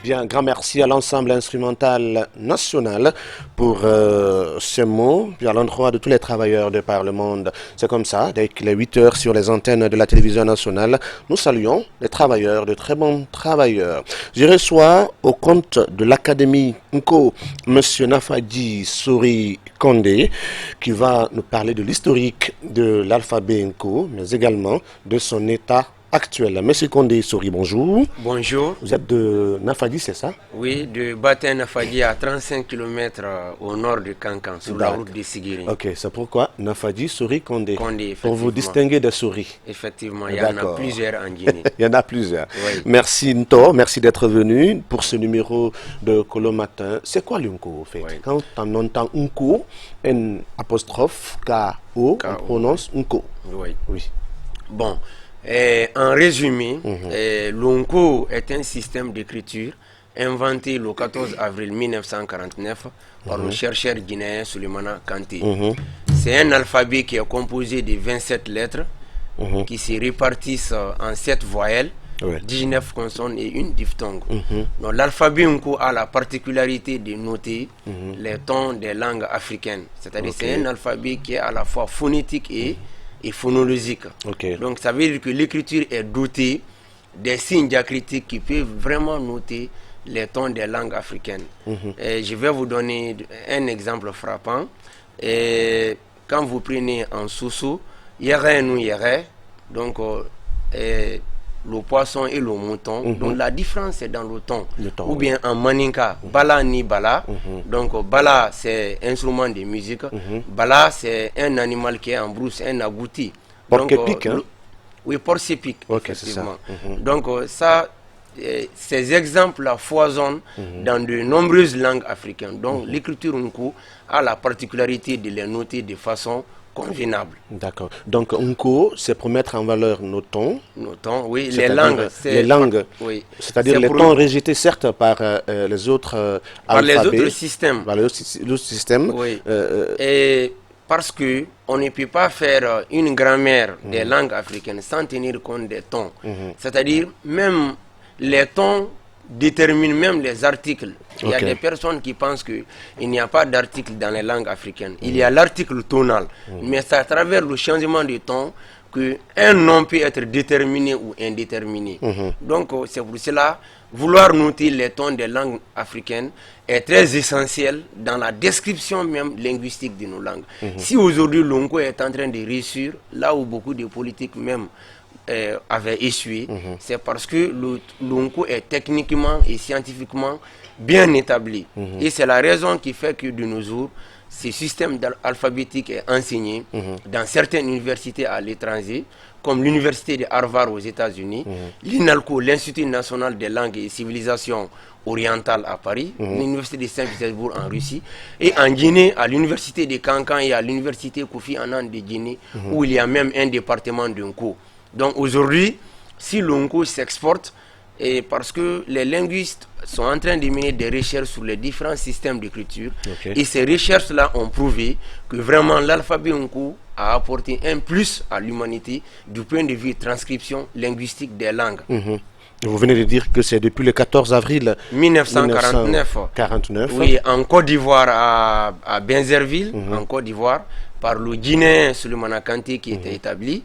Bien, grand merci à l'ensemble instrumental national pour ces mots, puis à l'endroit de tous les travailleurs de par le monde. C'est comme ça, dès qu'il est 8 heures sur les antennes de la télévision nationale, nous saluons les travailleurs, de très bons travailleurs. Je reçois au compte de l'Académie Nko, M. Nafadji Sori Kondé, qui va nous parler de l'historique de l'alphabet Nko, mais également de son état actuel. Monsieur Kondé Sori, bonjour. Bonjour. Vous êtes de Nafadji, c'est ça? Oui, de Batin Nafadji à 35 km au nord de Kankan, sur la route de Sigiri. Ok, c'est pourquoi Nafadji Sori Kondé. Kondé, pour vous distinguer des souris. Effectivement, il y en a plusieurs en Guinée. Il y en a plusieurs. Oui. Merci Nto, merci d'être venu pour ce numéro de Colo Matin. C'est quoi l'Unko au fait? Quand on entend Unko, N apostrophe K-O, on prononce Unko. Oui. Oui. Bon. En résumé, l'Unko est un système d'écriture inventé le 14 avril 1949 par le chercheur guinéen Souleymana Kanté. C'est un alphabet qui est composé de 27 lettres qui se répartissent en 7 voyelles, 19 consonnes et une diphtongue. Donc l'alphabet Unko a la particularité de noter les tons des langues africaines. C'est-à-dire c'est un alphabet qui est à la fois phonétique et phonologique. Donc ça veut dire que l'écriture est dotée des signes diacritiques qui peuvent vraiment noter les tons des langues africaines. Et je vais vous donner un exemple frappant. Et quand vous prenez en Soso, yere nou yere, donc le poisson et le mouton, donc la différence est dans le ton. Ou bien en maninka, bala ni bala, donc bala c'est instrument de musique, bala c'est un animal qui est en brousse, un agouti. Porc-épic, hein? Oui, porc-épic, effectivement. Donc ça, ces exemples-là foisonnent dans de nombreuses langues africaines. Donc l'écriture Nko a la particularité de les noter de façon convenable. D'accord. Donc Nko, c'est pour mettre en valeur nos tons. Nos tons, oui. Les langues. Les langues. Oui. C'est-à-dire les tons rejetés certes par les autres alphabets. Par les autres systèmes. Par les autres systèmes. Oui. Et parce que on ne peut pas faire une grammaire des langues africaines sans tenir compte des tons. C'est-à-dire même les tons déterminent même les articles. Il y a des personnes qui pensent qu'il n'y a pas d'article dans les langues africaines. Il y a l'article tonal. Mais c'est à travers le changement de ton qu'un nom peut être déterminé ou indéterminé. Donc c'est pour cela, vouloir noter les tons des langues africaines est très essentiel dans la description même linguistique de nos langues. Si aujourd'hui l'Onko est en train de réussir, là où beaucoup de politiques même avait échoué, c'est parce que l'Onko est techniquement et scientifiquement bien établi. Et c'est la raison qui fait que de nos jours, ce système alphabétique est enseigné dans certaines universités à l'étranger, comme l'université de Harvard aux États-Unis, l'INALCO, l'Institut national des langues et civilisations orientales à Paris, l'université de Saint-Pétersbourg en Russie, et en Guinée, à l'université de Kankan et à l'université Kofi Annan de Guinée, où il y a même un département d'Unko. Donc aujourd'hui, si l'Unko s'exporte, et parce que les linguistes sont en train de mener des recherches sur les différents systèmes d'écriture, et ces recherches-là ont prouvé que vraiment l'alphabet Unko a apporté un plus à l'humanité du point de vue transcription linguistique des langues. Vous venez de dire que c'est depuis le 14 avril 1949. Oui, en Côte d'Ivoire, à Benzerville, en Côte d'Ivoire, par le Guinéen Souleymana Kanté qui était établi.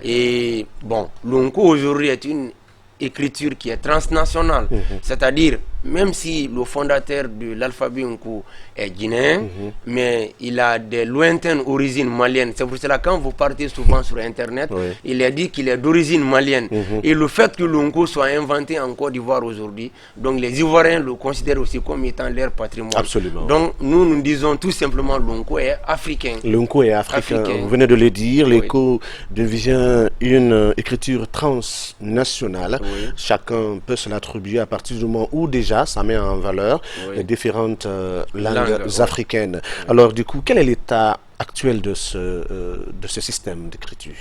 Et bon, l'Unko aujourd'hui est une écriture qui est transnationale. C'est-à-dire, même si le fondateur de l'alphabet Unko est guinéen, mais il a des lointaines origines maliennes. C'est pour cela quand vous partez souvent sur Internet, il est dit qu'il est d'origine malienne. Et le fait que l'Unko soit inventé en Côte d'Ivoire aujourd'hui, donc les Ivoiriens le considèrent aussi comme étant leur patrimoine. Absolument. Donc nous disons tout simplement l'Unko est africain. L'Unko est africain. Vous venez de le dire, l'Unko devient une écriture transnationale. Chacun peut se l'attribuer à partir du moment où déjà ça met en valeur les différentes langues africaines. Alors du coup, quel est l'état actuel de ce système d'écriture?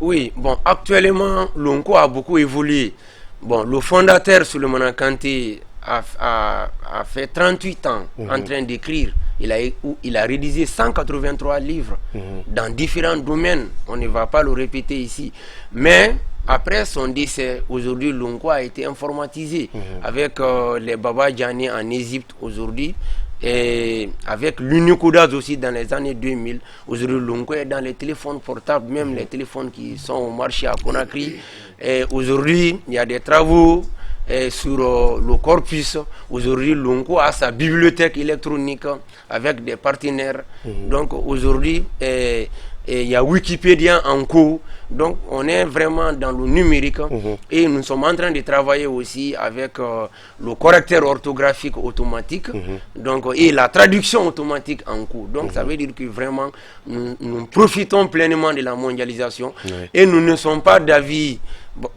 Oui, bon, actuellement, l'Unko a beaucoup évolué. Bon, le fondateur Souleymana Kanté a fait 38 ans en train d'écrire il a rédigé 183 livres dans différents domaines. On ne va pas le répéter ici. Mais après son décès, aujourd'hui, Lunko a été informatisé avec les Baba Diané en Égypte aujourd'hui. Et avec l'Unicodaz aussi dans les années 2000, aujourd'hui Lunko est dans les téléphones portables, même les téléphones qui sont au marché à Conakry. Et aujourd'hui, il y a des travaux sur le corpus. Aujourd'hui, Lunko a sa bibliothèque électronique avec des partenaires. Donc aujourd'hui, il y a Wikipédia en cours. Donc on est vraiment dans le numérique et nous sommes en train de travailler aussi avec le correcteur orthographique automatique donc, et la traduction automatique en cours. Donc ça veut dire que vraiment nous profitons pleinement de la mondialisation et nous ne sommes pas d'avis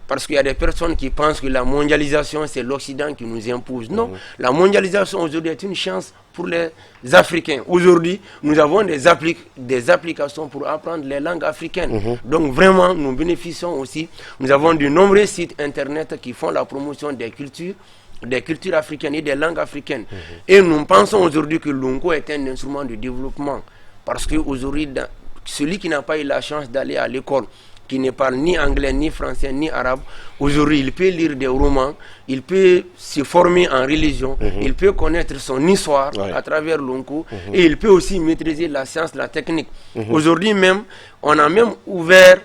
parce qu'il y a des personnes qui pensent que la mondialisation c'est l'Occident qui nous impose. Non, la mondialisation aujourd'hui est une chance pour les Africains. Aujourd'hui, nous avons des applications pour apprendre les langues africaines. Donc vraiment, nous bénéficions aussi. Nous avons de nombreux sites internet qui font la promotion des cultures africaines et des langues africaines. Et nous pensons aujourd'hui que Lunko est un instrument de développement. Parce qu'aujourd'hui, celui qui n'a pas eu la chance d'aller à l'école, qui ne parle ni anglais, ni français, ni arabe, aujourd'hui, il peut lire des romans, il peut se former en religion, il peut connaître son histoire à travers Lunko, et il peut aussi maîtriser la science, la technique. Aujourd'hui même, on a même ouvert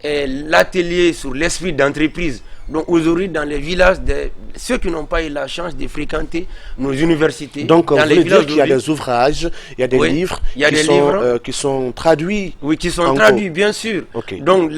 l'atelier sur l'esprit d'entreprise. Donc aujourd'hui, dans les villages, ceux qui n'ont pas eu la chance de fréquenter nos universités, donc dans vous voulez dire qu'il y a des ouvrages, il y a des livres qui sont traduits. Oui, qui sont traduits, bien sûr. Donc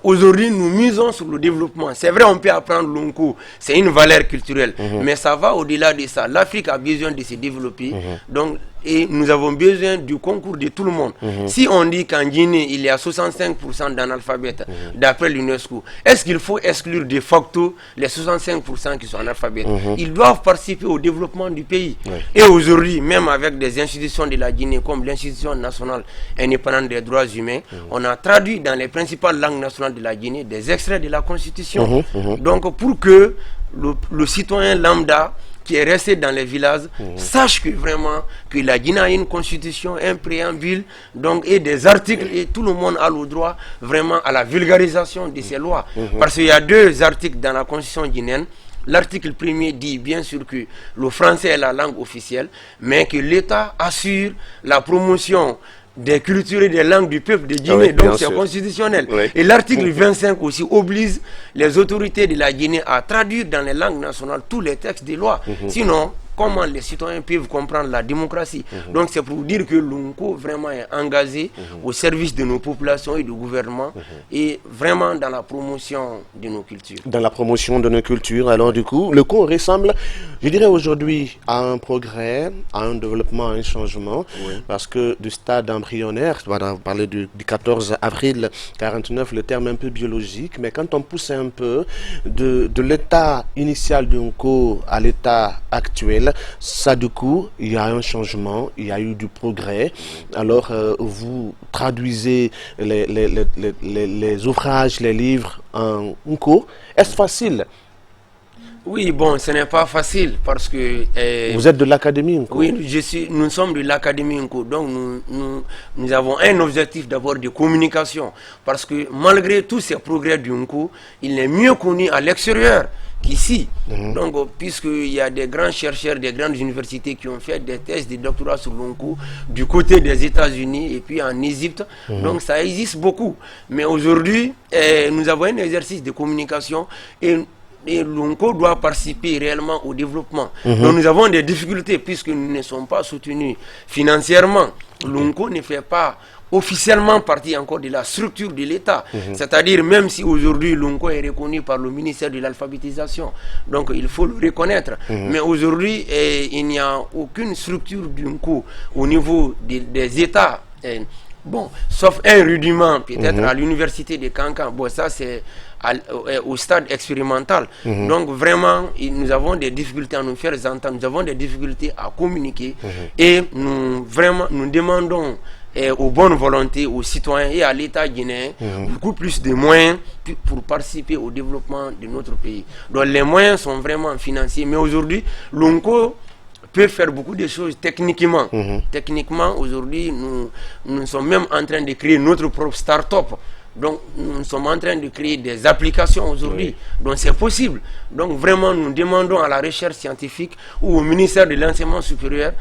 aujourd'hui, nous misons sur le développement. C'est vrai, on peut apprendre Lunko, c'est une valeur culturelle, mais ça va au-delà de ça. L'Afrique a besoin de se développer. Donc, et nous avons besoin du concours de tout le monde. Si on dit qu'en Guinée, il y a 65% d'analphabètes, d'après l'UNESCO, est-ce qu'il faut exclure de facto les 65% qui sont analphabètes? Ils doivent participer au développement du pays. Et aujourd'hui, même avec des institutions de la Guinée, comme l'Institution nationale indépendante des droits humains, on a traduit dans les principales langues nationales de la Guinée des extraits de la Constitution. Donc pour que le citoyen lambda qui est resté dans les villages, sache que vraiment que la Guinée a une constitution, un préambule, donc, et des articles, et tout le monde a le droit vraiment à la vulgarisation de ces lois. Parce qu'il y a 2 articles dans la constitution guinéenne. L'article 1er dit bien sûr que le français est la langue officielle, mais que l'État assure la promotion des cultures et des langues du peuple de Guinée, donc c'est constitutionnel. Et l'article 25 aussi oblige les autorités de la Guinée à traduire dans les langues nationales tous les textes des lois. Sinon, comment les citoyens peuvent comprendre la démocratie? Donc c'est pour dire que Lunko vraiment est engagé au service de nos populations et du gouvernement et vraiment dans la promotion de nos cultures. Dans la promotion de nos cultures, alors du coup, le cours ressemble, je dirais aujourd'hui, à un progrès, à un développement, à un changement, parce que du stade embryonnaire, on va parler du 14 avril 49, le terme un peu biologique, mais quand on pousse un peu de l'état initial d'un cours à l'état actuel, ça du coup, il y a un changement, il y a eu du progrès. Alors, vous traduisez les ouvrages, les livres en cours. Est-ce facile? Oui, bon, ce n'est pas facile parce que... vous êtes de l'Académie Nko? Oui, nous sommes de l'Académie Nko. Donc, nous avons un objectif d'abord de communication. Parce que malgré tous ces progrès du Nko, il est mieux connu à l'extérieur qu'ici. Donc, puisqu'il y a des grands chercheurs, des grandes universités qui ont fait des thèses de doctorat sur Lunko du côté des États-Unis et puis en Égypte. Donc, ça existe beaucoup. Mais aujourd'hui, nous avons un exercice de communication et Lunko doit participer réellement au développement. Donc, nous avons des difficultés puisque nous ne sommes pas soutenus financièrement. Lunko ne fait pas officiellement partie encore de la structure de l'État. C'est-à-dire, même si aujourd'hui Lunko est reconnu par le ministère de l'Alphabétisation, donc il faut le reconnaître. Mais aujourd'hui, il n'y a aucune structure du Lunko au niveau des États. Bon, sauf un rudiment, peut-être à l'université de Kankan. Bon, ça c'est au stade expérimental. Donc vraiment, nous avons des difficultés à nous faire entendre, nous avons des difficultés à communiquer. Et nous demandons aux bonnes volontés, aux citoyens et à l'État guinéen beaucoup plus de moyens pour participer au développement de notre pays. Donc les moyens sont vraiment financiers. Mais aujourd'hui, Lunko peut faire beaucoup de choses techniquement. Techniquement, aujourd'hui, nous sommes même en train de créer notre propre start-up. Donc, nous sommes en train de créer des applications aujourd'hui. Donc, c'est possible. Donc, vraiment, nous demandons à la recherche scientifique ou au ministère de l'enseignement supérieur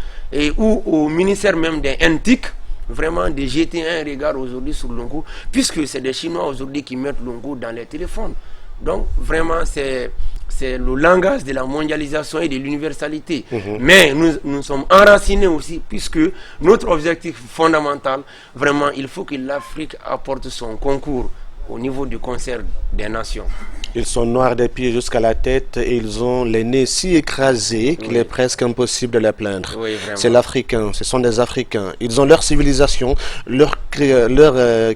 ou au ministère même des NTIC, vraiment de jeter un regard aujourd'hui sur Longo, puisque c'est des Chinois aujourd'hui qui mettent Longo dans les téléphones. Donc, vraiment, c'est le langage de la mondialisation et de l'universalité. Mais nous sommes enracinés aussi, puisque notre objectif fondamental, vraiment, il faut que l'Afrique apporte son concours au niveau du concert des nations. Ils sont noirs des pieds jusqu'à la tête et ils ont les nez si écrasés qu'il est presque impossible de les plaindre. C'est l'Africain, ce sont des Africains. Ils ont leur civilisation, leur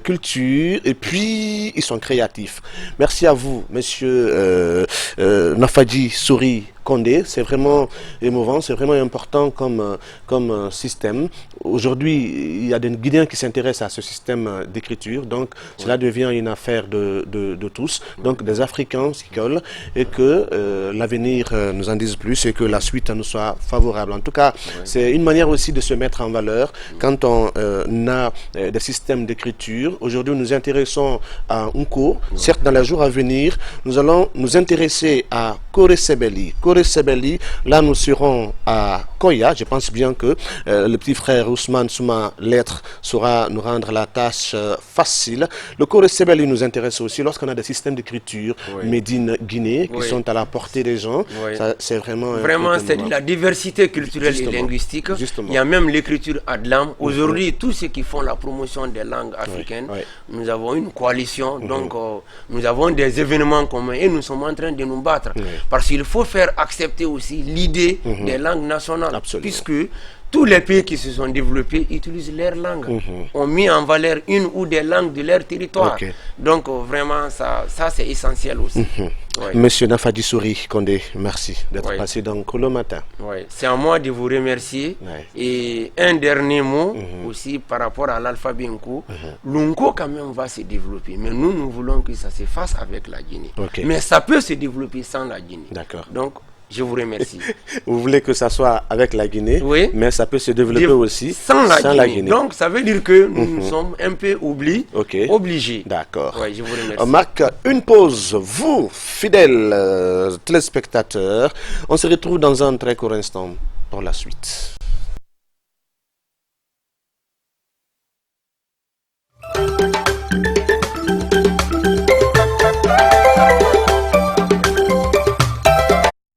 culture et puis ils sont créatifs. Merci à vous, monsieur Nafadji Souri Condé. C'est vraiment émouvant, c'est vraiment important comme système. Aujourd'hui, il y a des Guinéens qui s'intéressent à ce système d'écriture, donc cela devient une affaire de tous, donc des Africains s'y collent et que l'avenir nous en dise plus et que la suite nous soit favorable. En tout cas, c'est une manière aussi de se mettre en valeur quand on a des systèmes d'écriture. Aujourd'hui, nous nous intéressons à Nko. Certes, dans les jours à venir, nous allons nous intéresser à Kore Sebeli. Kore Sebeli, là nous serons à Koya. Je pense bien que le petit frère Ousmane Souma Lettre saura nous rendre la tâche facile. Le Kore Sebeli nous intéresse aussi lorsqu'on a des systèmes d'écriture made in Guinée qui sont à la portée des gens. C'est vraiment c'est de la diversité culturelle et linguistique. Il y a même l'écriture Adlam. Aujourd'hui, tous ceux qui font la promotion des langues africaines, nous avons une coalition, donc nous avons des événements communs et nous sommes en train de nous battre. Parce qu'il faut faire accepter aussi l'idée des langues nationales, puisque tous les pays qui se sont développés utilisent leur langue, ont mis en valeur une ou des langues de leur territoire. Donc vraiment, ça c'est essentiel aussi. Monsieur Nafadji Souri Condé, merci d'être passé dans Kolo Matin. C'est à moi de vous remercier. Et un dernier mot aussi par rapport à l'alphabet Nko. L'Nko quand même va se développer, mais nous voulons que ça se fasse avec la Guinée. Mais ça peut se développer sans la Guinée. Donc, je vous remercie. Vous voulez que ça soit avec la Guinée, mais ça peut se développer aussi sans la Guinée. Donc, ça veut dire que nous sommes un peu obligés. D'accord. Je vous remercie. On marque une pause. Vous, fidèles téléspectateurs, on se retrouve dans un très court instant pour la suite.